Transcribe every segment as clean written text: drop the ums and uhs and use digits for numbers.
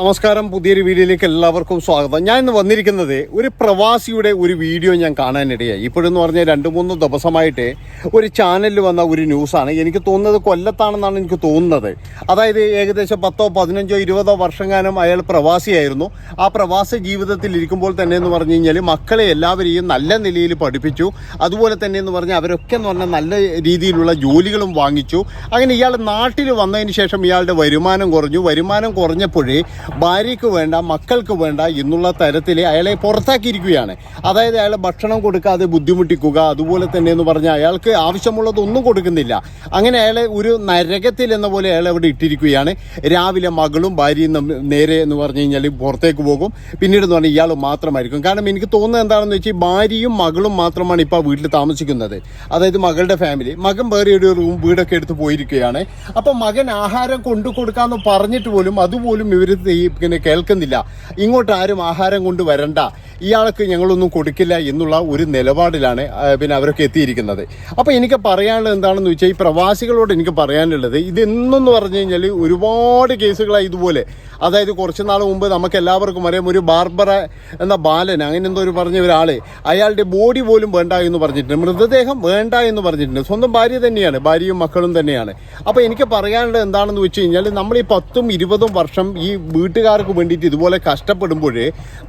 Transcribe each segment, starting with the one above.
നമസ്കാരം, പുതിയൊരു വീഡിയോയിലേക്ക് എല്ലാവർക്കും സ്വാഗതം. ഞാൻ ഇന്ന് വന്നിരിക്കുന്നത് ഒരു പ്രവാസിയുടെ ഒരു വീഡിയോ ഞാൻ കാണാനിടയായി. ഇപ്പോഴെന്ന് പറഞ്ഞാൽ 2-3 ദിവസമായിട്ട് ഒരു ചാനലിൽ വന്ന ഒരു ന്യൂസാണ്. എനിക്ക് തോന്നുന്നത് കൊല്ലത്താണെന്നാണ് എനിക്ക് തോന്നുന്നത്. അതായത് ഏകദേശം 10, 15, 20 വർഷക്കാലം അയാൾ പ്രവാസിയായിരുന്നു. ആ പ്രവാസ ജീവിതത്തിൽ ഇരിക്കുമ്പോൾ തന്നെ എന്ന് പറഞ്ഞു കഴിഞ്ഞാൽ മക്കളെ എല്ലാവരെയും നല്ല നിലയിൽ പഠിപ്പിച്ചു. അതുപോലെ തന്നെ എന്ന് പറഞ്ഞാൽ അവരൊക്കെ എന്ന് പറഞ്ഞാൽ നല്ല രീതിയിലുള്ള ജോലികളും വാങ്ങിച്ചു. അങ്ങനെ ഇയാൾ നാട്ടിൽ വന്നതിന് ശേഷം ഇയാളുടെ വരുമാനം കുറഞ്ഞപ്പോഴേ ഭാര്യയ്ക്ക് വേണ്ട, മക്കൾക്ക് വേണ്ട എന്നുള്ള തരത്തിൽ അയാളെ പുറത്താക്കിയിരിക്കുകയാണ്. അതായത് അയാളെ ഭക്ഷണം കൊടുക്കാതെ ബുദ്ധിമുട്ടിക്കുക, അതുപോലെ തന്നെ എന്ന് പറഞ്ഞാൽ അയാൾക്ക് ആവശ്യമുള്ളതൊന്നും കൊടുക്കുന്നില്ല. അങ്ങനെ അയാളെ ഒരു നരകത്തിൽ എന്ന പോലെ അയാൾ അവിടെ ഇട്ടിരിക്കുകയാണ്. രാവിലെ മകളും ഭാര്യയും നേരെ എന്ന് പറഞ്ഞു കഴിഞ്ഞാൽ പുറത്തേക്ക് പോകും. പിന്നീട് എന്ന് പറഞ്ഞാൽ ഇയാൾ മാത്രമായിരിക്കും. കാരണം എനിക്ക് തോന്നുന്നത് എന്താണെന്ന് വെച്ചാൽ ഭാര്യയും മകളും മാത്രമാണ് ഇപ്പോൾ വീട്ടിൽ താമസിക്കുന്നത്. അതായത് മകളുടെ ഫാമിലി. മകൻ വേറെ ഒരു വീടൊക്കെ എടുത്ത് പോയിരിക്കുകയാണ്. അപ്പം മകൻ ആഹാരം കൊണ്ടു കൊടുക്കാമെന്ന് പറഞ്ഞിട്ട് പോലും അതുപോലും ഇവർ പിന്നെ കേൾക്കുന്നില്ല. ഇങ്ങോട്ട് ആരും ആഹാരം കൊണ്ട് വരണ്ട, ഇയാൾക്ക് ഞങ്ങളൊന്നും കൊടുക്കില്ല എന്നുള്ള ഒരു നിലപാടിലാണ് പിന്നെ അവരൊക്കെ എത്തിയിരിക്കുന്നത്. അപ്പോൾ എനിക്ക് പറയാനുള്ളത് എന്താണെന്ന് വെച്ചാൽ, ഈ പ്രവാസികളോട് എനിക്ക് പറയാനുള്ളത്, ഇതെന്നെന്ന് പറഞ്ഞു കഴിഞ്ഞാൽ ഒരുപാട് കേസുകളായി ഇതുപോലെ. അതായത് കുറച്ച് നാൾ മുമ്പ് നമുക്ക് എല്ലാവർക്കും അറിയാം, ഒരു ബാർബറ എന്ന ബാലൻ അങ്ങനെ എന്തോ ഒരു പറഞ്ഞ ഒരാൾ അയാളുടെ ബോഡി പോലും വേണ്ട എന്ന് പറഞ്ഞിട്ടുണ്ട്, മൃതദേഹം വേണ്ട എന്ന് പറഞ്ഞിട്ടുണ്ട്. സ്വന്തം ഭാര്യ തന്നെയാണ്, ഭാര്യയും മക്കളും തന്നെയാണ്. അപ്പോൾ എനിക്ക് പറയാനുള്ളത് എന്താണെന്ന് വെച്ച് കഴിഞ്ഞാൽ, നമ്മൾ ഈ 10, 20 വർഷം ഈ വീട്ടുകാർക്ക് വേണ്ടിയിട്ട് ഇതുപോലെ കഷ്ടപ്പെടുമ്പോൾ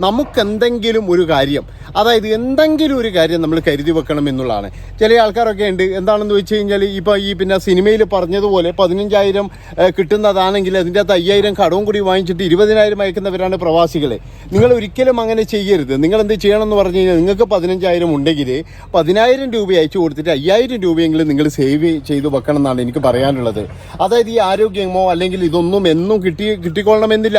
നമുക്ക് എന്തെങ്കിലും ഒരു കാര്യം, അതായത് എന്തെങ്കിലും ഒരു കാര്യം നമ്മൾ കരുതി വെക്കണം എന്നുള്ളതാണ്. ചില ആൾക്കാരൊക്കെ ഉണ്ട്, എന്താണെന്ന് വെച്ച് കഴിഞ്ഞാൽ ഇപ്പോൾ ഈ പിന്നെ സിനിമയിൽ പറഞ്ഞതുപോലെ 15,000 കിട്ടുന്നതാണെങ്കിൽ അതിൻ്റെ അകത്ത് 5,000 കടവും കൂടി വാങ്ങിച്ചിട്ട് 20,000 അയക്കുന്നവരാണ് പ്രവാസികൾ. നിങ്ങൾ ഒരിക്കലും അങ്ങനെ ചെയ്യരുത്. നിങ്ങൾ എന്ത് ചെയ്യണമെന്ന് പറഞ്ഞു കഴിഞ്ഞാൽ, നിങ്ങൾക്ക് 15,000 ഉണ്ടെങ്കിൽ 10,000 രൂപ അയച്ചു കൊടുത്തിട്ട് 5,000 രൂപയെങ്കിലും നിങ്ങൾ സേവ് ചെയ്ത് വെക്കണം എന്നാണ് എനിക്ക് പറയാനുള്ളത്. അതായത് ഈ ആരോഗ്യമോ അല്ലെങ്കിൽ ഇതൊന്നും എന്നും കിട്ടിക്കൊള്ളണമെന്നില്ല.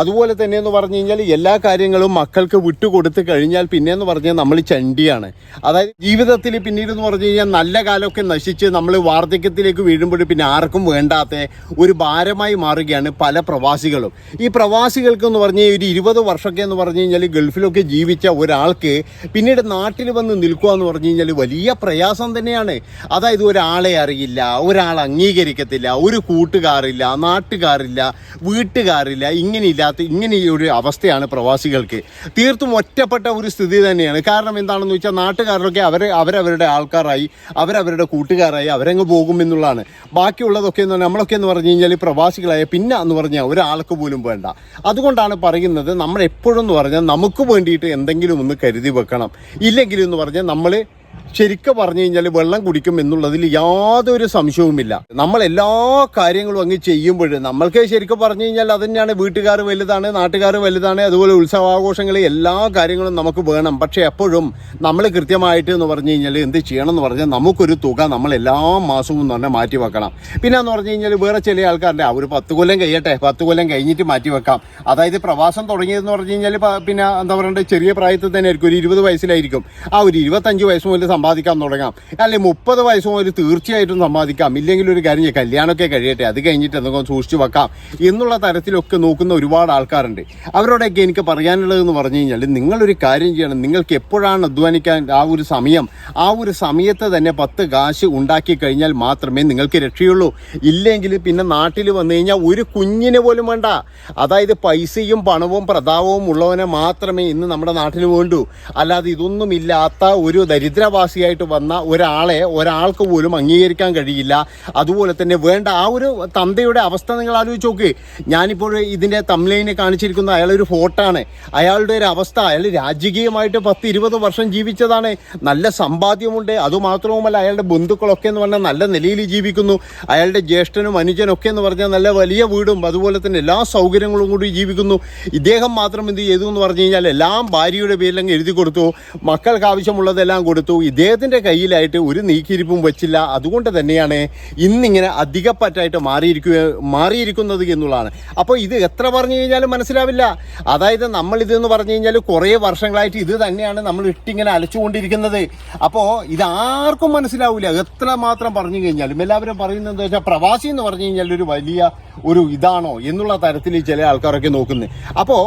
അതുപോലെ തന്നെ എന്ന് പറഞ്ഞു കഴിഞ്ഞാൽ എല്ലാ കാര്യങ്ങളും മക്കൾക്ക് വിട്ടുകൊടുത്ത് കഴിഞ്ഞാൽ പിന്നെയെന്ന് പറഞ്ഞാൽ നമ്മൾ ചണ്ടിയാണ്. അതായത് ജീവിതത്തിൽ പിന്നീട് എന്ന് പറഞ്ഞു കഴിഞ്ഞാൽ നല്ല കാലമൊക്കെ നശിച്ച് നമ്മൾ വാർദ്ധക്യത്തിലേക്ക് വീഴുമ്പോൾ പിന്നെ ആർക്കും വേണ്ടാത്ത ഒരു ഭാരമായി മാറുകയാണ് പല പ്രവാസികളും. ഈ പ്രവാസികൾക്ക് എന്ന് പറഞ്ഞാൽ ഒരു 20 വർഷമൊക്കെ എന്ന് പറഞ്ഞു കഴിഞ്ഞാൽ ഗൾഫിലൊക്കെ ജീവിച്ച ഒരാൾക്ക് പിന്നീട് നാട്ടിൽ വന്ന് നിൽക്കുക എന്ന് പറഞ്ഞു കഴിഞ്ഞാൽ വലിയ പ്രയാസം തന്നെയാണ്. അതായത് ഒരാളെ അറിയില്ല, ഒരാൾ അംഗീകരിക്കത്തില്ല, ഒരു കൂട്ടുകാരില്ല, നാട്ടുകാരില്ല, വീട്ടുകാരില്ല, ഇങ്ങനെയൊരു അവസ്ഥയാണ് പ്രവാസികൾക്ക്. തീർത്തും ഒറ്റപ്പെട്ട ഒരു സ്ഥിതി തന്നെയാണ്. കാരണം എന്താണെന്ന് വെച്ചാൽ നാട്ടുകാരൊക്കെ അവരവരുടെ ആൾക്കാരായി, അവരവരുടെ കൂട്ടുകാരായി അവരങ്ങ് പോകും എന്നുള്ളതാണ്. ബാക്കിയുള്ളതൊക്കെ നമ്മളൊക്കെ എന്ന് പറഞ്ഞു കഴിഞ്ഞാൽ പ്രവാസികളായ പിന്നെ എന്ന് പറഞ്ഞാൽ ഒരാൾക്ക് പോലും വേണ്ട. അതുകൊണ്ടാണ് പറയുന്നത്, നമ്മൾ എപ്പോഴും എന്ന് പറഞ്ഞാൽ നമുക്ക് വേണ്ടിയിട്ട് എന്തെങ്കിലും ഒന്ന് കരുതി വെക്കണം. ഇല്ലെങ്കിൽ എന്ന് പറഞ്ഞാൽ നമ്മൾ ശരിക്കും പറഞ്ഞു കഴിഞ്ഞാൽ വെള്ളം കുടിക്കും എന്നുള്ളതിൽ യാതൊരു സംശയവുമില്ല. നമ്മൾ എല്ലാ കാര്യങ്ങളും അങ്ങ് ചെയ്യുമ്പോൾ നമ്മൾക്ക് ശരിക്കും പറഞ്ഞു കഴിഞ്ഞാൽ അത് തന്നെയാണ്, വീട്ടുകാർ വലുതാണ്, നാട്ടുകാർ വലുതാണ്, അതുപോലെ ഉത്സവാഘോഷങ്ങൾ എല്ലാ കാര്യങ്ങളും നമുക്ക് വേണം. പക്ഷേ എപ്പോഴും നമ്മൾ കൃത്യമായിട്ട് എന്ന് പറഞ്ഞു കഴിഞ്ഞാൽ എന്ത് ചെയ്യണം എന്ന് പറഞ്ഞാൽ, നമുക്കൊരു തുക നമ്മൾ എല്ലാ മാസവും തന്നെ മാറ്റി വെക്കണം. പിന്നെ എന്ന് പറഞ്ഞു കഴിഞ്ഞാൽ വേറെ ചില ആൾക്കാരുടെ ഒരു 10 കൊല്ലം കഴിയട്ടെ, 10 കൊല്ലം കഴിഞ്ഞിട്ട് മാറ്റി വെക്കാം. അതായത് പ്രവാസം തുടങ്ങിയതെന്ന് പറഞ്ഞു കഴിഞ്ഞാൽ പിന്നെ എന്താ പറയണ്ടത്, ചെറിയ പ്രായത്തിൽ തന്നെ ആയിരിക്കും, ഒരു 20 വയസ്സിലായിരിക്കും. ആ ഒരു 25 വയസ്സ് മുതൽ സമ്പാദിക്കാൻ തുടങ്ങാം, അല്ലെങ്കിൽ 30 വയസ്സ് മുതൽ തീർച്ചയായിട്ടും സമ്പാദിക്കാം. ഇല്ലെങ്കിൽ ഒരു കാര്യം, കല്യാണമൊക്കെ കഴിയട്ടെ, അത് കഴിഞ്ഞിട്ട് എന്തെങ്കിലും സൂക്ഷിച്ചു വെക്കാം എന്നുള്ള തരത്തിലൊക്കെ നോക്കുന്ന ഒരുപാട് ആൾക്കാരുണ്ട്. അവരോടൊക്കെ എനിക്ക് പറയാനുള്ളതെന്ന് പറഞ്ഞു കഴിഞ്ഞാൽ, നിങ്ങളൊരു കാര്യം ചെയ്യണം. നിങ്ങൾക്ക് എപ്പോഴാണ് അധ്വാനിക്കാൻ ആ ഒരു സമയത്ത് തന്നെ 10 കാശ് ഉണ്ടാക്കി കഴിഞ്ഞാൽ മാത്രമേ നിങ്ങൾക്ക് രക്ഷയുള്ളൂ. ഇല്ലെങ്കിൽ പിന്നെ നാട്ടിൽ വന്നു കഴിഞ്ഞാൽ ഒരു കുഞ്ഞിനെ പോലും വേണ്ട. അതായത് പൈസയും പണവും പ്രതാപവും ഉള്ളവനെ മാത്രമേ ഇന്ന് നമ്മുടെ നാട്ടിൽ വേണ്ടൂ. അല്ലാതെ ഇതൊന്നും ഇല്ലാത്ത ഒരു ദരിദ്രവാസിയായിട്ട് വന്ന ഒരാൾക്ക് പോലും അംഗീകരിക്കാൻ കഴിയില്ല. അതുപോലെ തന്നെ വേണ്ട ആ ഒരു തന്തയുടെ അവസ്ഥ നിങ്ങൾ ആലോചിച്ച് നോക്ക്. ഞാനിപ്പോൾ ഇതിൻ്റെ തംബ്നെയിലിൽ കാണിച്ചിരിക്കുന്ന അയാളൊരു ഫോട്ടോ ആണ്. അയാളുടെ ഒരു അവസ്ഥ, അയാൾ രാജകീയമായിട്ട് 10-20 വർഷം ജീവിച്ചതാണ്, നല്ല സമ്പാദ്യമുണ്ട്. അതുമാത്രവുമല്ല, അയാളുടെ ബന്ധുക്കളൊക്കെ എന്ന് പറഞ്ഞാൽ നല്ല നിലയിൽ ജീവിക്കുന്നു. അയാളുടെ ജ്യേഷ്ഠനും അനുജനും ഒക്കെ എന്ന് പറഞ്ഞാൽ നല്ല വലിയ വീടും അതുപോലെ തന്നെ എല്ലാ സൗകര്യങ്ങളും കൂടി ജീവിക്കുന്നു. ഇദ്ദേഹം മാത്രം എന്ത് ചെയ്തു എന്ന് പറഞ്ഞു കഴിഞ്ഞാൽ, എല്ലാം ഭാര്യയുടെ പേരിലങ്ങ് എഴുതി കൊടുത്തു, മക്കൾക്ക് ആവശ്യമുള്ളതെല്ലാം കൊടുത്തു. ഇദ്ദേഹത്തിൻ്റെ കയ്യിലായിട്ട് ഒരു നീക്കിയിരിപ്പും വെച്ചില്ല. അതുകൊണ്ട് തന്നെയാണ് ഇന്നിങ്ങനെ അധികപ്പറ്റായിട്ട് മാറിയിരിക്കുന്നത് എന്നുള്ളതാണ്. അപ്പോൾ ഇത് എത്ര പറഞ്ഞു കഴിഞ്ഞാലും മനസ്സിലാവില്ല. അതായത് നമ്മളിതെന്ന് പറഞ്ഞു കഴിഞ്ഞാൽ കുറേ വർഷങ്ങളായിട്ട് ഇത് തന്നെയാണ് നമ്മൾ ഇട്ടിങ്ങനെ അലച്ചുകൊണ്ടിരിക്കുന്നത്. അപ്പോൾ ഇതാർക്കും മനസ്സിലാവില്ല. എത്ര മാത്രം പറഞ്ഞു കഴിഞ്ഞാലും എല്ലാവരും പറയുന്നത് എന്താ വെച്ചാൽ, പ്രവാസി എന്ന് പറഞ്ഞു കഴിഞ്ഞാൽ ഒരു വലിയ ഇതാണോ എന്നുള്ള തരത്തിൽ ചില ആൾക്കാരൊക്കെ നോക്കുന്നത്. അപ്പോൾ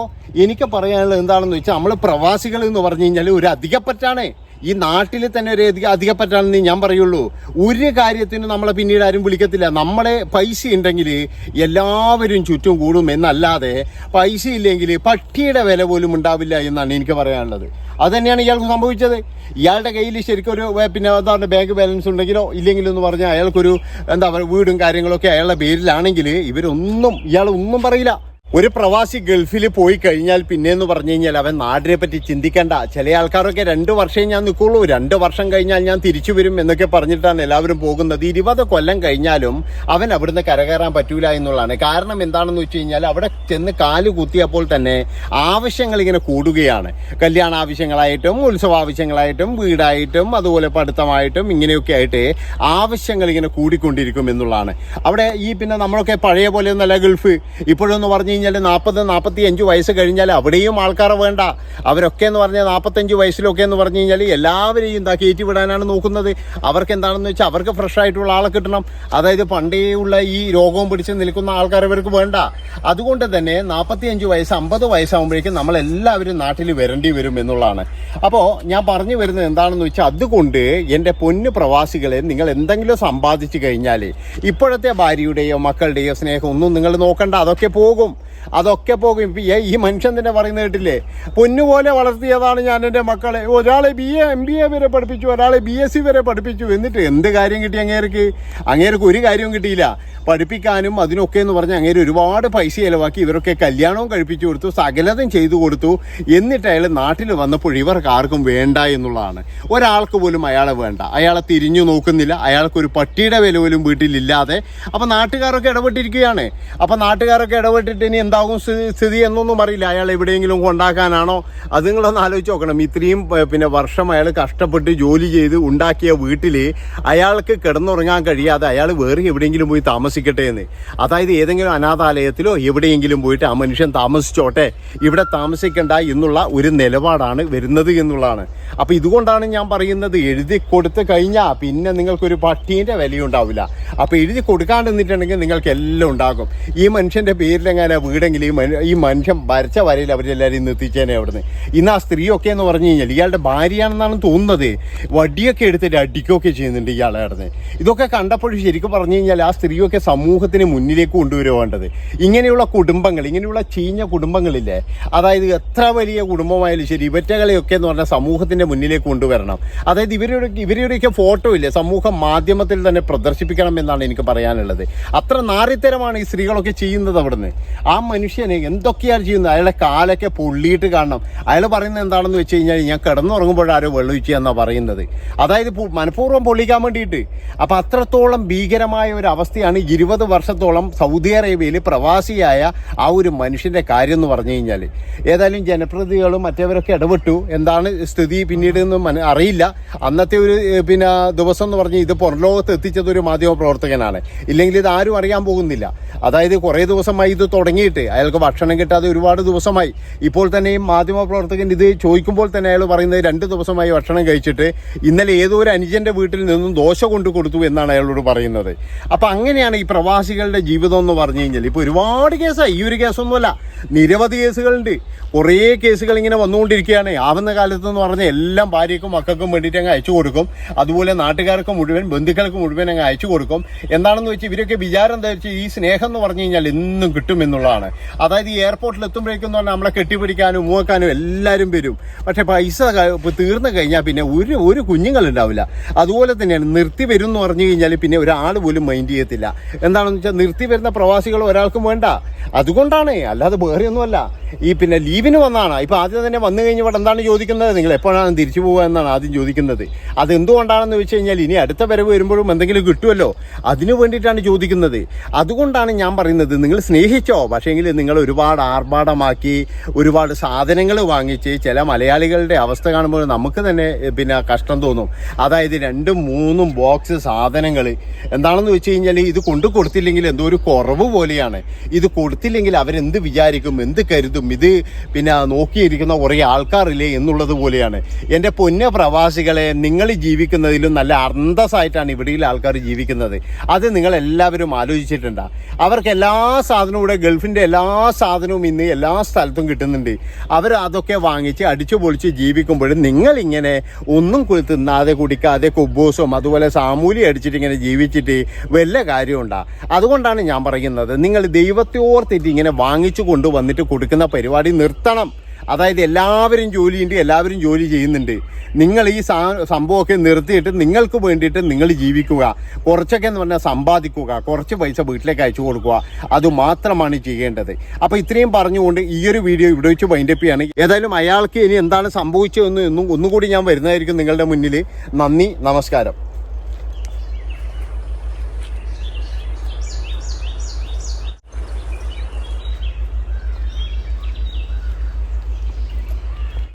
എനിക്ക് പറയാനുള്ളത് എന്താണെന്ന് വെച്ചാൽ, നമ്മൾ പ്രവാസികൾ എന്ന് പറഞ്ഞു കഴിഞ്ഞാൽ ഒരു അധികപ്പറ്റാണ്. ഈ നാട്ടിൽ തന്നെ ഒരു അധികപ്പറ്റാണെന്ന് ഞാൻ പറയുള്ളൂ. ഒരു കാര്യത്തിനും നമ്മളെ പിന്നീട് ആരും വിളിക്കത്തില്ല. നമ്മളെ പൈസ ഉണ്ടെങ്കിൽ എല്ലാവരും ചുറ്റും കൂടും എന്നല്ലാതെ പൈസ ഇല്ലെങ്കിൽ പട്ടിയുടെ വില പോലും ഉണ്ടാവില്ല എന്നാണ് എനിക്ക് പറയാനുള്ളത്. അത് തന്നെയാണ് ഇയാൾക്ക് സംഭവിച്ചത്. ഇയാളുടെ കയ്യിൽ ശരിക്കും ഒരു പിന്നെ എന്താണ് ബാങ്ക് ബാലൻസ് ഉണ്ടെങ്കിലോ ഇല്ലെങ്കിലോ എന്ന് പറഞ്ഞാൽ അയാൾക്കൊരു എന്താ പറയുക വീടും കാര്യങ്ങളൊക്കെ അയാളുടെ പേരിലാണെങ്കിൽ ഇയാളൊന്നും പറയില്ല. ഒരു പ്രവാസി ഗൾഫിൽ പോയി കഴിഞ്ഞാൽ പിന്നെയെന്ന് പറഞ്ഞു കഴിഞ്ഞാൽ അവൻ നാടിനെ പറ്റി ചിന്തിക്കേണ്ട. ചില ആൾക്കാരൊക്കെ 2 വർഷമേ ഞാൻ നിൽക്കുള്ളൂ, 2 വർഷം കഴിഞ്ഞാൽ ഞാൻ തിരിച്ചു വരും എന്നൊക്കെ പറഞ്ഞിട്ടാണ് എല്ലാവരും പോകുന്നത്. 20 കൊല്ലം കഴിഞ്ഞാലും അവൻ അവിടുന്ന് കരകയറാൻ പറ്റൂല എന്നുള്ളതാണ്. കാരണം എന്താണെന്ന് വെച്ച് കഴിഞ്ഞാൽ അവിടെ ചെന്ന് കാല് കുത്തിയപ്പോൾ തന്നെ ആവശ്യങ്ങൾ ഇങ്ങനെ കൂടുകയാണ്. കല്യാണ ആവശ്യങ്ങളായിട്ടും ഉത്സവ ആവശ്യങ്ങളായിട്ടും വീടായിട്ടും അതുപോലെ പഠിത്തമായിട്ടും ഇങ്ങനെയൊക്കെ ആയിട്ട് ആവശ്യങ്ങൾ ഇങ്ങനെ കൂടിക്കൊണ്ടിരിക്കും എന്നുള്ളതാണ്. അവിടെ പിന്നെ നമ്മളൊക്കെ പഴയ പോലെയൊന്നല്ല ഗൾഫ്. ഇപ്പോഴെന്ന് പറഞ്ഞു കഴിഞ്ഞാൽ 40-45 വയസ്സ് കഴിഞ്ഞാൽ അവിടെയും ആൾക്കാരെ വേണ്ട. അവരൊക്കെ എന്ന് പറഞ്ഞാൽ 45 വയസ്സിലൊക്കെ എന്ന് പറഞ്ഞു കഴിഞ്ഞാൽ എല്ലാവരെയും കയറ്റി വിടാനാണ് നോക്കുന്നത്. അവർക്ക് എന്താണെന്ന് വെച്ചാൽ അവർക്ക് ഫ്രഷ് ആയിട്ടുള്ള ആളെ കിട്ടണം. അതായത് പണ്ടേ ഉള്ള ഈ രോഗവും പിടിച്ച് നിൽക്കുന്ന ആൾക്കാർ ഇവർക്ക് വേണ്ട. അതുകൊണ്ട് തന്നെ 45 വയസ്സ് 50 വയസ്സാകുമ്പോഴേക്കും നമ്മളെല്ലാവരും നാട്ടിൽ വരേണ്ടി വരും എന്നുള്ളതാണ്. അപ്പോൾ ഞാൻ പറഞ്ഞു വരുന്നത് എന്താണെന്ന് വെച്ചാൽ അതുകൊണ്ട് എൻ്റെ പൊന്നു പ്രവാസികളെ, നിങ്ങൾ എന്തെങ്കിലും സമ്പാദിച്ചു കഴിഞ്ഞാൽ ഇപ്പോഴത്തെ ഭാര്യയുടെയോ മക്കളുടെയോ സ്നേഹം ഒന്നും നിങ്ങൾ നോക്കണ്ട. അതൊക്കെ പോകും. ഇപ്പം ഈ മനുഷ്യൻ തന്നെ പറയുന്നത് കേട്ടില്ലേ, പൊന്നുപോലെ വളർത്തിയതാണ് ഞാൻ എൻ്റെ മക്കളെ. ഒരാളെ MBA വരെ പഠിപ്പിച്ചു, ഒരാളെ BSc വരെ പഠിപ്പിച്ചു. എന്നിട്ട് എന്ത് കാര്യം കിട്ടി അങ്ങേർക്ക് ഒരു കാര്യവും കിട്ടിയില്ല. പഠിപ്പിക്കാനും അതിനൊക്കെ എന്ന് പറഞ്ഞാൽ അങ്ങേര് ഒരുപാട് പൈസ ചിലവാക്കി. ഇവരൊക്കെ കല്യാണവും കഴിപ്പിച്ചു കൊടുത്തു, സകലതും ചെയ്തു കൊടുത്തു. എന്നിട്ട് അയാൾ നാട്ടിൽ വന്നപ്പോൾ ഇവർക്ക് ആർക്കും വേണ്ട എന്നുള്ളതാണ്. ഒരാൾക്ക് പോലും അയാളെ വേണ്ട. അയാളെ തിരിഞ്ഞു നോക്കുന്നില്ല. അയാൾക്കൊരു പട്ടിയുടെ വില പോലും വീട്ടിലില്ലാതെ. അപ്പം നാട്ടുകാരൊക്കെ ഇടപെട്ടിരിക്കുകയാണ്. അപ്പം നാട്ടുകാരൊക്കെ ഇടപെട്ടിട്ട് ഇനി എന്താകും സ്ഥിതി എന്നൊന്നും അറിയില്ല. അയാൾ എവിടെയെങ്കിലും കൊണ്ടാക്കാനാണോ? അത് നിങ്ങളൊന്ന് ആലോചിച്ച് നോക്കണം. ഇത്രയും വർഷം അയാൾ കഷ്ടപ്പെട്ട് ജോലി ചെയ്ത് ഉണ്ടാക്കിയ വീട്ടിൽ അയാൾക്ക് കിടന്നുറങ്ങാൻ കഴിയാതെ അയാൾ വേറെ എവിടെയെങ്കിലും പോയി താമസിക്കട്ടെ എന്ന്. അതായത് ഏതെങ്കിലും അനാഥാലയത്തിലോ എവിടെയെങ്കിലും പോയിട്ട് ആ മനുഷ്യൻ താമസിച്ചോട്ടെ, ഇവിടെ താമസിക്കണ്ട എന്നുള്ള ഒരു നിലപാടാണ് വരുന്നത് എന്നുള്ളതാണ്. അപ്പോൾ ഇതുകൊണ്ടാണ് ഞാൻ പറയുന്നത്, എഴുതി കൊടുത്തു കഴിഞ്ഞാൽ പിന്നെ നിങ്ങൾക്കൊരു പട്ടീൻ്റെ വിലയുണ്ടാവില്ല. അപ്പോൾ എഴുതി കൊടുക്കാണ്ട് നിന്നിട്ടുണ്ടെങ്കിൽ നിങ്ങൾക്ക് എല്ലാം ഉണ്ടാകും. ഈ മനുഷ്യൻ്റെ പേരിലെങ്ങനെ വീടെങ്കിൽ ഈ മനുഷ്യൻ വരച്ച വരയിൽ അവരെല്ലാവരും നിർത്തിച്ചേനെ അവിടുന്ന്. ഇന്ന് ആ സ്ത്രീയൊക്കെ എന്ന് പറഞ്ഞു കഴിഞ്ഞാൽ ഇയാളുടെ ഭാര്യയാണെന്നാണ് തോന്നുന്നത്. വടിയൊക്കെ എടുത്തിട്ട് അടിക്കുകയൊക്കെ ചെയ്യുന്നുണ്ട് ഇയാളെ നടന്ന്. ഇതൊക്കെ കണ്ടപ്പോഴും ശരിക്കും പറഞ്ഞു കഴിഞ്ഞാൽ ആ സ്ത്രീയൊക്കെ സമൂഹത്തിന് മുന്നിലേക്ക് കൊണ്ടുവരുവേണ്ടത്. ഇങ്ങനെയുള്ള കുടുംബങ്ങൾ, ഇങ്ങനെയുള്ള ചീഞ്ഞ കുടുംബങ്ങളില്ലേ, അതായത് എത്ര വലിയ കുടുംബമായാലും ശരി, ഇവറ്റകളെയൊക്കെ എന്ന് പറഞ്ഞാൽ സമൂഹത്തിൻ്റെ മുന്നിലേക്ക് കൊണ്ടുവരണം. അതായത് ഇവരുടെയൊക്കെ ഫോട്ടോ ഇല്ലേ സമൂഹ മാധ്യമത്തിൽ തന്നെ പ്രദർശിപ്പിക്കണം എന്നാണ് എനിക്ക് പറയാനുള്ളത്. അത്ര നാറിത്തരമാണ് ഈ സ്ത്രീകളൊക്കെ ചെയ്യുന്നത് അവിടുന്ന്. ആ മനുഷ്യന് എന്തൊക്കെയാണ് ചെയ്യുന്നത്? അയാളെ കാലൊക്കെ പൊള്ളിയിട്ട് കാണണം. അയാൾ പറയുന്നത് എന്താണെന്ന് വെച്ച് കഴിഞ്ഞാൽ ഞാൻ കിടന്നുറങ്ങുമ്പോഴാരോ വെള്ളമൊഴിച്ച് എന്നാണ് പറയുന്നത്. അതായത് മനഃപൂർവ്വം പൊള്ളിക്കാൻ വേണ്ടിയിട്ട്. അപ്പം അത്രത്തോളം ഭീകരമായ ഒരു അവസ്ഥയാണ് 20 വർഷത്തോളം സൗദി അറേബ്യയിൽ പ്രവാസിയായ ആ ഒരു മനുഷ്യൻ്റെ കാര്യം എന്ന് പറഞ്ഞു കഴിഞ്ഞാൽ. ഏതായാലും ജനപ്രതിനിധികളും മറ്റവരൊക്കെ ഇടപെട്ടു. എന്താണ് സ്ഥിതി പിന്നീട് ഒന്നും അറിയില്ല. അന്നത്തെ ഒരു ദിവസം എന്ന് പറഞ്ഞാൽ ഇത് പുറംലോകത്ത് എത്തിച്ചത് ഒരു മാധ്യമ പ്രവർത്തകനാണ്. ഇല്ലെങ്കിൽ ഇത് ആരും അറിയാൻ പോകുന്നില്ല. അതായത് കുറേ ദിവസമായി ഇത് തുടങ്ങിയിട്ട് അയാൾക്ക് ഭക്ഷണം കിട്ടാതെ ഒരുപാട് ദിവസമായി. ഇപ്പോൾ തന്നെയും മാധ്യമ പ്രവർത്തകൻ ഇത് ചോദിക്കുമ്പോൾ തന്നെ അയാൾ പറയുന്നത് 2 ദിവസമായി ഭക്ഷണം കഴിച്ചിട്ട് ഇന്നലെ ഏതോ ഒരു അനുജൻ്റെ വീട്ടിൽ നിന്നും ദോശ കൊണ്ടു കൊടുത്തു എന്നാണ് അയാളോട് പറയുന്നത്. അപ്പം അങ്ങനെയാണ് ഈ പ്രവാസികളുടെ ജീവിതം എന്ന് പറഞ്ഞു കഴിഞ്ഞാൽ. ഇപ്പോൾ ഒരുപാട് കേസായി. ഈ ഒരു കേസൊന്നുമല്ല, നിരവധി കേസുകളുണ്ട്. കുറേ കേസുകൾ ഇങ്ങനെ വന്നുകൊണ്ടിരിക്കുകയാണ്. ആവുന്ന കാലത്തെന്ന് പറഞ്ഞാൽ എല്ലാം ഭാര്യയ്ക്കും മക്കൾക്കും വേണ്ടിയിട്ട് അങ്ങ് അയച്ചു കൊടുക്കും. അതുപോലെ നാട്ടുകാർക്ക് മുഴുവൻ, ബന്ധുക്കൾക്ക് മുഴുവൻ അങ്ങ് അയച്ചു കൊടുക്കും. എന്താണെന്ന് വെച്ചാൽ ഇവരൊക്കെ വിചാരം എന്താ വെച്ചാൽ ഈ സ്നേഹം എന്ന് പറഞ്ഞു കഴിഞ്ഞാൽ എന്നും കിട്ടും എന്നുള്ളതാണ്. അതായത് ഈ എയർപോർട്ടിൽ എത്തുമ്പോഴേക്കും എന്ന് പറഞ്ഞാൽ നമ്മളെ കെട്ടിപ്പിടിക്കാനും മൂക്കാനും എല്ലാവരും വരും. പക്ഷേ പൈസ തീർന്നു കഴിഞ്ഞാൽ പിന്നെ ഒരു കുഞ്ഞുങ്ങളുണ്ടാവില്ല. അതുപോലെ തന്നെയാണ് നിർത്തി വരും എന്ന് പറഞ്ഞു കഴിഞ്ഞാൽ പിന്നെ ഒരാൾ പോലും മൈൻഡ് ചെയ്യത്തില്ല. എന്താണെന്ന് വെച്ചാൽ നിർത്തി വരുന്ന പ്രവാസികൾ ഒരാൾക്കും വേണ്ട. അതുകൊണ്ടാണ്, അല്ലാതെ വേറെ ഒന്നുമല്ല. ഈ ലീവിന് വന്നതാണ്. ഇപ്പോൾ ആദ്യം തന്നെ വന്നു കഴിഞ്ഞപ്പോൾ എന്താണ് ചോദിക്കുന്നത്? നിങ്ങൾ എപ്പോഴാണ് തിരിച്ചു പോകുക എന്നാണ് ആദ്യം ചോദിക്കുന്നത്. അതെന്തുകൊണ്ടാണെന്ന് വെച്ച് കഴിഞ്ഞാൽ ഇനി അടുത്ത വരവ് വരുമ്പോഴും എന്തെങ്കിലും കിട്ടുമല്ലോ, അതിനു വേണ്ടിയിട്ടാണ് ചോദിക്കുന്നത്. അതുകൊണ്ടാണ് ഞാൻ പറയുന്നത്, നിങ്ങൾ സ്നേഹിച്ചോ, പക്ഷേങ്കിൽ നിങ്ങൾ ഒരുപാട് ആർഭാടമാക്കി ഒരുപാട് സാധനങ്ങൾ വാങ്ങിച്ച് ചില മലയാളികളുടെ അവസ്ഥ കാണുമ്പോൾ നമുക്ക് തന്നെ കഷ്ടം തോന്നും. അതായത് 2-3 ബോക്സ് സാധനങ്ങൾ എന്താണെന്ന് വെച്ച് കഴിഞ്ഞാൽ ഇത് കൊണ്ടു കൊടുത്തില്ലെങ്കിൽ എന്തോ ഒരു കുറവ് പോലെയാണ്. ഇത് കൊടുത്തില്ലെങ്കിൽ അവരെന്ത് വിചാരിക്കും, എന്ത് കരുതും, ഇത് പിന്നെ നോക്കിയിരിക്കുന്ന കുറേ ആൾക്കാരില്ലേ എന്നുള്ളത് പോലെയാണ്. എൻ്റെ പൊന്ന പ്രവാസികളെ, നിങ്ങൾ ജീവിക്കുന്നതിലും നല്ല അന്തസ്സായിട്ടാണ് ഇവിടെയുള്ള ആൾക്കാർ ജീവിക്കുന്നത്. അത് നിങ്ങളെല്ലാവരും ആലോചിച്ചിട്ടുണ്ടോ? അവർക്ക് എല്ലാ സാധനവും ഇവിടെ ഗൾഫിൻ്റെ എല്ലാ സാധനവും ഇന്ന് എല്ലാ സ്ഥലത്തും കിട്ടുന്നുണ്ട്. അവർ അതൊക്കെ വാങ്ങിച്ച് അടിച്ചു പൊളിച്ച് ജീവിക്കുമ്പോഴും നിങ്ങളിങ്ങനെ ഒന്നും തിന്നാതെ കുടിക്കാതെ കുബ്ബൂസും അതുപോലെ സാമൂലി അടിച്ചിട്ട് ഇങ്ങനെ ജീവിച്ചിട്ട് വല്ല കാര്യമുണ്ടാ? അതുകൊണ്ടാണ് ഞാൻ പറയുന്നത്, നിങ്ങൾ ദൈവത്തോർത്തിട്ട് ഇങ്ങനെ വാങ്ങിച്ചു കൊണ്ടുവന്നിട്ട് കൊടുക്കുന്ന പരിപാടി നിർത്തണം. അതായത് എല്ലാവരും ജോലിയുണ്ട്, എല്ലാവരും ജോലി ചെയ്യുന്നുണ്ട്. നിങ്ങൾ ഈ സംഭവമൊക്കെ നിർത്തിയിട്ട് നിങ്ങൾക്ക് വേണ്ടിയിട്ട് നിങ്ങൾ ജീവിക്കുക. കുറച്ചൊക്കെ എന്ന് പറഞ്ഞാൽ സമ്പാദിക്കുക, കുറച്ച് പൈസ വീട്ടിലേക്ക് അയച്ചു കൊടുക്കുക. അതുമാത്രമാണ് ചെയ്യേണ്ടത്. അപ്പോൾ ഇത്രയും പറഞ്ഞുകൊണ്ട് ഈ ഒരു വീഡിയോ ഇവിടെ വെച്ച് വൈൻഡപ്പ് ചെയ്യാണ്. ഏതായാലും അയാൾക്ക് ഇനി എന്താണ് സംഭവിച്ചതെന്ന് ഒന്നുകൂടി ഞാൻ വരുന്നതായിരിക്കും നിങ്ങളുടെ മുന്നിൽ. നന്ദി, നമസ്കാരം.